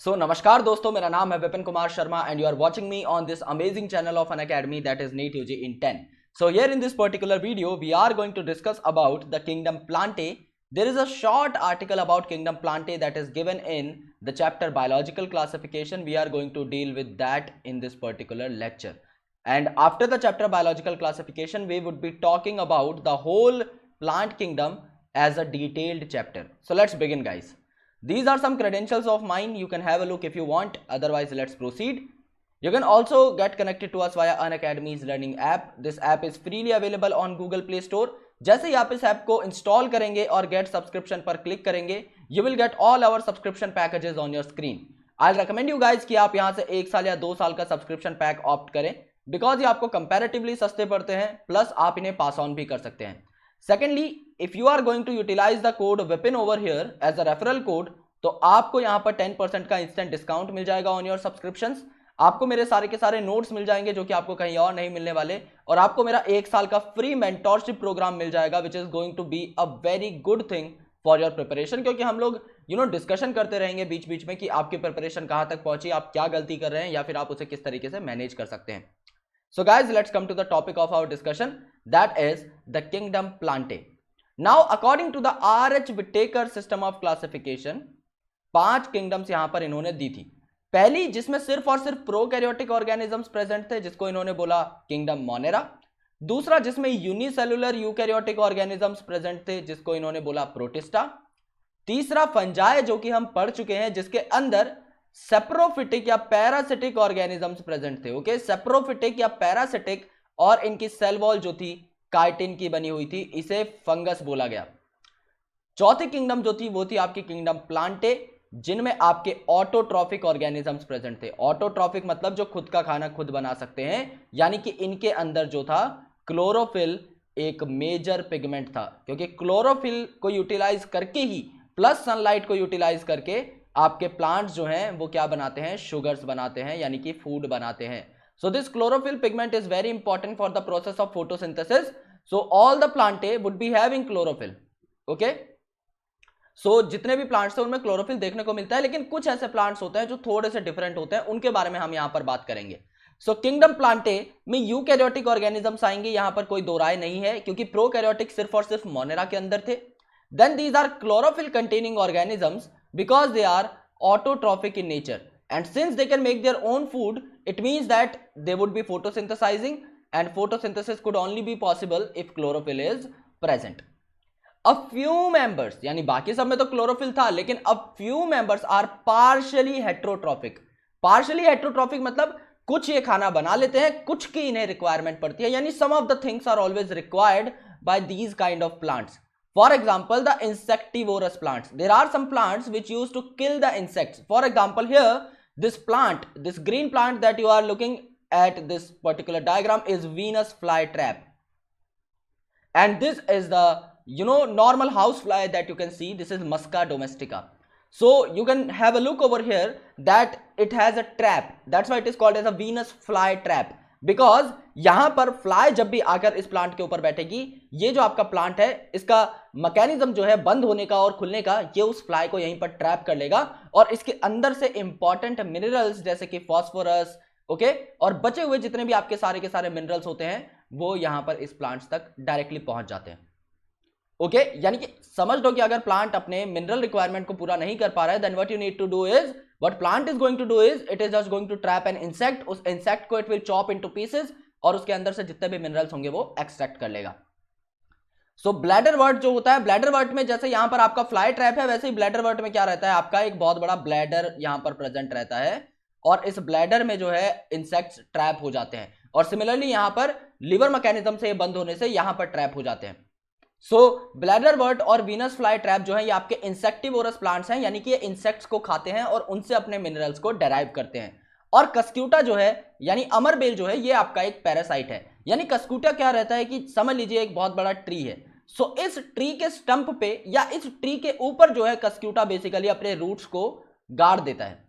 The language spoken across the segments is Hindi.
नमस्कार दोस्तों, मेरा नाम है Vipin Kumar Sharma and you are watching me on this amazing channel of Unacademy, that is NEET UG in 10. So here in this particular video we are going to discuss about the kingdom Plantae. There is a short article about kingdom Plantae that is given in the chapter biological classification. We are going to deal with that in this particular lecture, and after the chapter biological classification we would be talking about the whole plant kingdom as a detailed chapter. So let's begin, guys. These are some credentials of mine. You can have a look if you want. Otherwise, let's proceed. You can also get connected to us via Unacademy's learning app. This app is freely available on Google Play Store. जैसे ही आप इस ऐप को इंस्टॉल करेंगे और गेट सब्सक्रिप्शन पर क्लिक करेंगे, you will get all our subscription packages on your screen. I'll recommend you guys कि आप यहाँ से 1 साल या 2 साल का सब्सक्रिप्शन पैक ऑप्ट करें, बिकॉज ये आपको कंपैरेटिवली सस्ते पड़ते हैं, प्लस आप इन्हें पास ऑन भी कर सकते हैं. Secondly, if you are going to utilize the code VIPIN over here as a referral code, तो आपको यहां पर 10% का इंस्टेंट डिस्काउंट मिल जाएगा ऑन योर सब्सक्रिप्शंस. आपको मेरे सारे के सारे नोट्स मिल जाएंगे जो कि आपको कहीं और नहीं मिलने वाले, और आपको मेरा 1 साल का फ्री मेंटोरशिप प्रोग्राम मिल जाएगा which is going to be a very good thing for your preparation. क्योंकि हम लोग डिस्कशन करते रहेंगे बीच बीच में कि आपकी प्रिपरेशन कहां तक पहुंची, आप क्या गलती कर रहे हैं या फिर आप उसे किस तरीके से मैनेज कर सकते हैं. So guys, let's come to the topic of our discussion, that is the kingdom Plantae. Now, according to the R.H. Whittaker system of classification, 5 kingdoms यहां पर इन्होंने दी थी. पहली जिसमें सिर्फ और सिर्फ प्रोकैरियोटिक ऑर्गेनिजम्स प्रेजेंट थे, जिसको इन्होंने बोला किंगडम मोनेरा. दूसरा जिसमें यूनिसेलुलर यूकैरियोटिक ऑर्गेनिजम्स प्रेजेंट थे, जिसको इन्होंने बोला प्रोटिस्टा. तीसरा फंजाई, जो कि हम पढ़ चुके हैं, जिसके अंदर सेप्रोफिटिक या पैरासिटिक ऑर्गेनिजम्स प्रेजेंट थे. ओके, सेप्रोफिटिक या पैरासिटिक, और इनकी सेल वॉल जो थी काइटिन की बनी हुई थी, इसे फंगस बोला गया. चौथी किंगडम जो थी वो थी आपकी किंगडम प्लांटे, जिनमें आपके ऑटोट्रॉफिक ऑर्गेनिजम्स प्रेजेंट थे. ऑटोट्रॉफिक मतलब जो खुद का खाना खुद बना सकते हैं, यानी कि इनके अंदर जो था क्लोरोफिल एक मेजर पिगमेंट था, क्योंकि क्लोरोफिल को यूटिलाइज करके ही प्लस सनलाइट को यूटिलाइज करके आपके प्लांट्स जो हैं वो क्या बनाते हैं, शुगर्स बनाते हैं, यानी कि फूड बनाते हैं. So this chlorophyll pigment is very important for the process of photosynthesis. So all the plants would be having chlorophyll. Okay, so जितने भी प्लांट्स हैं उनमें क्लोरोफिल देखने को मिलता है, लेकिन कुछ ऐसे प्लांट्स होते हैं जो थोड़े से डिफरेंट होते हैं, उनके बारे में हम यहां पर बात करेंगे. सो किंगडम प्लांटे में यूकैरियोटिक ऑर्गेनिजम्स आएंगे, यहां पर कोई दो राय नहीं है, क्योंकि प्रोकैरियोटिक सिर्फ और सिर्फ मोनेरा के अंदर थे. Then these are chlorophyll containing organisms because they are autotrophic in nature, and since they can make their own food, it means that they would be photosynthesizing, and photosynthesis could only be possible if chlorophyll is present. A few members, यानी बाकी सब में तो क्लोरोफिल था, लेकिन a few members are partially heterotrophic. Partially heterotrophic मतलब कुछ ये खाना बना लेते हैं, कुछ की इन्हें रिक्वायरमेंट पड़ती है, यानी some of the things are always required by these kind of plants. For example, the insectivorous plants. There are some plants which used to kill the insects. For example, here, this plant, this green plant that you are looking at, this particular diagram is Venus flytrap. And this is the, normal house fly that you can see. This is Musca domestica. So, you can have a look over here that it has a trap. That's why it is called as a Venus flytrap. Because यहां पर फ्लाई जब भी आकर इस प्लांट के ऊपर बैठेगी, ये जो आपका प्लांट है, इसका मैकेनिज्म जो है बंद होने का और खुलने का, ये उस फ्लाई को यहीं पर ट्रैप कर लेगा, और इसके अंदर से इंपॉर्टेंट मिनरल्स जैसे कि फास्फोरस, ओके, और बचे हुए जितने भी आपके सारे के सारे मिनरल्स होते हैं, वो यहां पर इस प्लांट्स तक डायरेक्टली पहुंच जाते हैं. ओके, यानी कि समझ लो कि अगर प्लांट अपने मिनरल रिक्वायरमेंट को पूरा नहीं कर पा रहा है, then what you need to do is, what plant is going to do is it is just going to trap an insect. उस insect को it will chop into pieces, और उसके अंदर से जितने भी मिनरल्स होंगे वो एक्सट्रैक्ट कर लेगा. सो ब्लैडर वर्ट जो होता है, ब्लैडर वर्ट में जैसे यहां पर आपका फ्लाई ट्रैप है, वैसे ही ब्लैडर वर्ट में क्या रहता है, आपका एक बहुत बड़ा ब्लैडर यहां पर प्रेजेंट रहता है, और इस ब्लैडर में जो है इंसेक्ट्स ट्रैप हो जाते हैं, और सिमिलरली यहां पर लीवर मैकेनिज्म से बंद होने से यहां पर ट्रैप हो जाते हैं. सो ब्लैडर वर्ट और वीनस फ्लाई ट्रैप जो है, ये आपके इंसेक्टिवोरस प्लांट्स हैं, यानी कि ये इंसेक्ट्स को खाते हैं और उनसे अपने मिनरल्स को डेराइव करते हैं. और कस्क्यूटा जो है, यानी अमरबेल जो है, ये आपका एक पैरासाइट है. यानी कस्क्यूटा क्या रहता है कि समझ लीजिए एक बहुत बड़ा ट्री है. सो इस ट्री के स्टंप पे या इस ट्री के ऊपर जो है कस्क्यूटा बेसिकली अपने रूट्स को गाड़ देता है.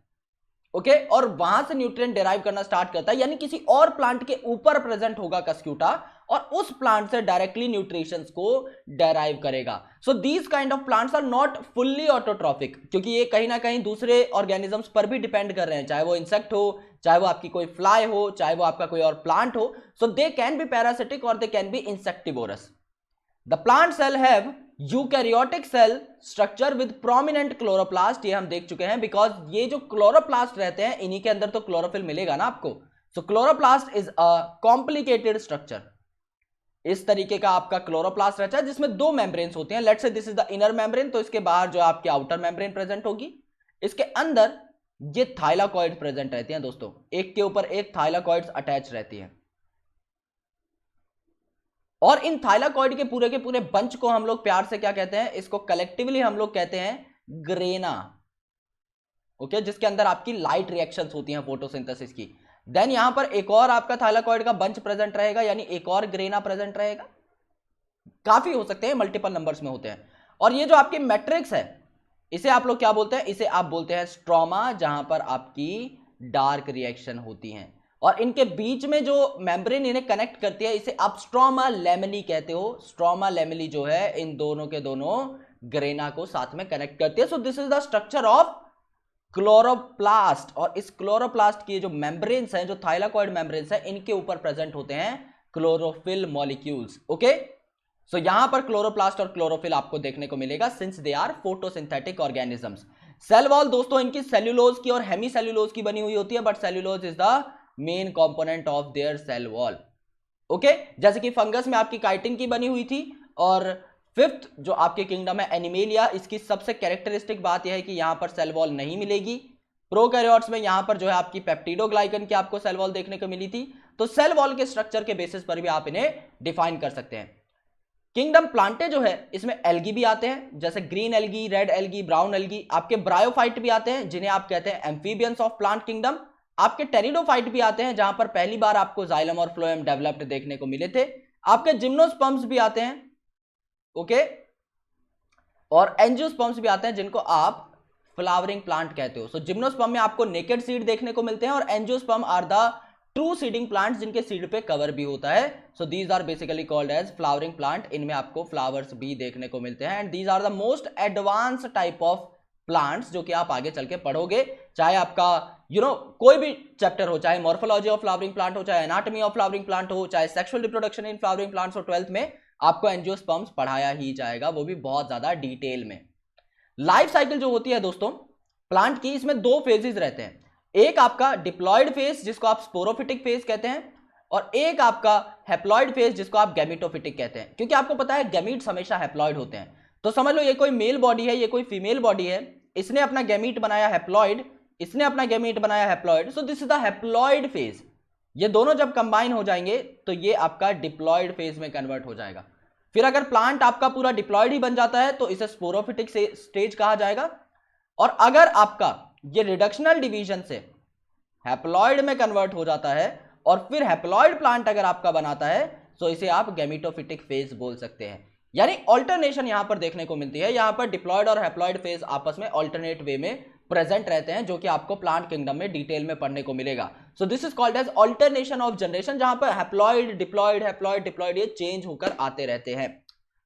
ओके, और वहां से न्यूट्रिएंट डेराइव करना स्टार्ट करता है, यानी किसी और प्लांट के ऊपर प्रेजेंट होगा कस्क्यूटा, और उस प्लांट से डायरेक्टली न्यूट्रिशंस को डेराइव करेगा। So these kind of plants are not fully autotrophic, क्योंकि ये कहीं ना कहीं दूसरे ऑर्गेनिजम्स पर भी डिपेंड कर रहे हैं, चाहे वो इंसेक्ट हो, चाहे वो आपकी कोई फ्लाई हो, चाहे वो आपका कोई और प्लांट हो। So they can be parasitic और they can be insectivorous. The plant cell have eukaryotic cell structure with prominent chloroplast, ये हम देख चुके हैं, बिकॉज ये जो क्लोरोप्लास्ट रहते हैं इन्हीं के अंदर तो क्लोरोफिल मिलेगा ना आपको। So chloroplast is a complicated structure. इस तरीके का आपका क्लोरोप्लास्ट रहता है जिसमें दो मेम्ब्रेन्स होते हैं। Let's say this is the inner membrane, तो इसके बाहर जो आपकी आउटर मेम्ब्रेन प्रेजेंट होगी, इसके अंदर ये थाइलाकॉइड प्रेजेंट रहती हैं दोस्तों, एक के ऊपर एक थाइलाकॉइड्स अटैच रहती हैं। और इन थाइलाकॉइड के पूरे बंच को हम लोग प्यार से क्या कहते हैं, इसको कलेक्टिवली हम लोग कहते हैं ग्रेना। ओके, जिसके अंदर आपकी लाइट रिएक्शंस होती हैं फोटोसिंथेसिस की। देन यहां पर एक और आपका थाइलाकॉइड का बंच प्रेजेंट रहेगा, यानी एक और ग्रेना प्रेजेंट रहेगा। काफी हो सकते हैं, मल्टीपल नंबर्स में होते हैं। और ये जो आपकी मैट्रिक्स है, इसे आप लोग क्या बोलते हैं, इसे आप बोलते हैं स्ट्रोमा, जहां पर आपकी डार्क रिएक्शन होती हैं। और इनके बीच में जो मेम्ब्रेन इन्हें कनेक्ट करती है, इसे आप स्ट्रोमा लेमेली कहते हो। स्ट्रोमा लेमेली जो है इन दोनों के दोनों ग्रेना को साथ में कनेक्ट करती है। सो this is the structure of chloroplast. और इस क्लोरोप्लास्ट की जो मेम्ब्रेन्स हैं, जो थाइलाकॉइड मेम्ब्रेन्स हैं, इनके ऊपर प्रेजेंट होते हैं क्लोरोफिल मॉलिक्यूल्स। ओके, सो यहां पर क्लोरोप्लास्ट और क्लोरोफिल आपको देखने को मिलेगा, since they are photosynthetic organisms. Cell wall दोस्तों इनकी सेल्यूलोज की और हेमी सेल्यूलोज की बनी हुई होती है, but cellulose is the main component of their cell wall. Okay, जैसे कि फंगस में आपकी काइटिन की बनी हुई थी। और फिफ्थ जो आपके किंगडम है एनिमेलिया, इसकी सबसे कैरेक्टरिस्टिक बात यह है कि यहां पर सेल वॉल नहीं मिलेगी। प्रोकैरियोट्स में यहां पर जो है आपकी पेप्टिडोग्लाइकन की आपको सेल वॉल देखने को मिली थी। तो सेल वॉल के स्ट्रक्चर के बेसिस पर भी आप इन्हें डिफाइन कर सकते हैं। किंगडम प्लांटे जो है इसमें एल्गी भी आते हैं, जैसे green algae, red algae, brown algae. आपके ब्रायोफाइट भी आते हैं, जिन्हें आप कहते हैं एम्फीबियंस ऑफ प्लांट किंगडम। आपके टेरिडोफाइट भी आते हैं, जहां पर पहली बार आपको जाइलम और फ्लोएम डेवलप्ड देखने को मिले थे। आपके जिम्नोस्पर्म्स भी आते हैं, ओके, और एंजियोस्पर्म्स भी आते हैं, जिनको आप फ्लावरिंग प्लांट कहते हो। सो जिम्नोस्पर्म में आपको नेकेड सीड देखने को मिलते हैं, और angiosperm are the true seeding plants, जिनके सीड पे कवर भी होता है। So these are basically called as flowering plant. इनमें आपको फ्लावर्स भी देखने को मिलते हैं, and these are the most advance type of plants, जो कि आप आगे चल के पढ़ोगे। चाहे आपका कोई भी चैप्टर हो, चाहे मॉर्फोलॉजी ऑफ फ्लावरिंग प्लांट हो, चाहे एनाटॉमी ऑफ फ्लावरिंग प्लांट हो, चाहे sexual reproduction in flowering plants हो, 12th में आपको एंजियोस्पर्म्स पढ़ाया ही जाएगा, वो भी बहुत ज्यादा डिटेल में। लाइफ साइकिल जो होती है दोस्तों प्लांट की, इसमें दो फेजेस रहते हैं। एक आपका डिप्लॉयड फेज, जिसको आप स्पोरोफिटिक फेज कहते हैं, और एक आपका हैप्लॉयड फेज, जिसको आप गैमेटोफिटिक कहते हैं। क्योंकि आपको पता है गैमीट्स हमेशा हैप्लॉयड होते हैं। तो समझ लो ये कोई मेल बॉडी है, ये कोई फीमेल बॉडी है, इसने अपना गैमीट बनाया हैप्लॉयड, इसने अपना गैमीट बनाया haploid. So this is the haploid phase. ये दोनों जब कंबाइन हो जाएंगे तो ये आपका डिप्लॉयड फेज में कन्वर्ट हो जाएगा। फिर अगर प्लांट आपका पूरा डिप्लॉयड ही बन जाता है तो इसे स्पोरोफिटिक स्टेज कहा जाएगा। और अगर आपका ये रिडक्शनल डिवीजन से हैप्लॉयड में कन्वर्ट हो जाता है और फिर हैप्लॉयड प्लांट अगर आपका बनाता है, तो इसे आप गैमेटोफिटिक फेज बोल सकते हैं। यानी ऑल्टरनेशन यहां पर देखने को मिलती है। यहां पर डिप्लॉयड और हैप्लॉयड फेज आपस में ऑल्टरनेट वे में प्रेजेंट रहते हैं, जो कि आपको प्लांट किंगडम में डिटेल में पढ़ने को मिलेगा। So this is called as alternation of generation, जहां पर हैप्लॉयड डिप्लॉयड हैप्लॉयड डिप्लॉयड ये चेंज होकर आते रहते हैं।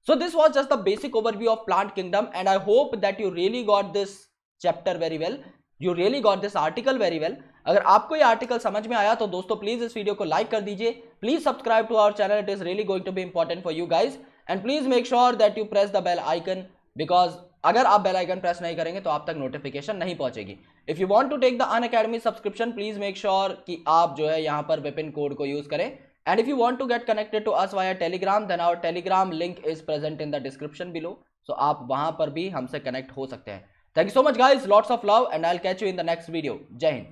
So this was just the basic overview of plant kingdom, and I hope that you really got this chapter very well, you really got this article very well. अगर आपको ये आर्टिकल समझ में आया तो दोस्तों प्लीज इस वीडियो को लाइक कर दीजिए। Please subscribe to our channel, it is really going to be important for you guys, and please make sure that you press the bell icon, because अगर आप बेल आइकन प्रेस नहीं करेंगे तो आप तक नोटिफिकेशन नहीं पहुंचेगी। If you want to take the Unacademy subscription, please make sure कि आप जो है यहाँ पर विपिन कोड को यूज करें। And if you want to get connected to us via Telegram, then our Telegram link is present in the description below. So आप वहां पर भी हमसे कनेक्ट हो सकते हैं। Thank you so much guys, lots of love, and I'll catch you in the next video. Jai Hind.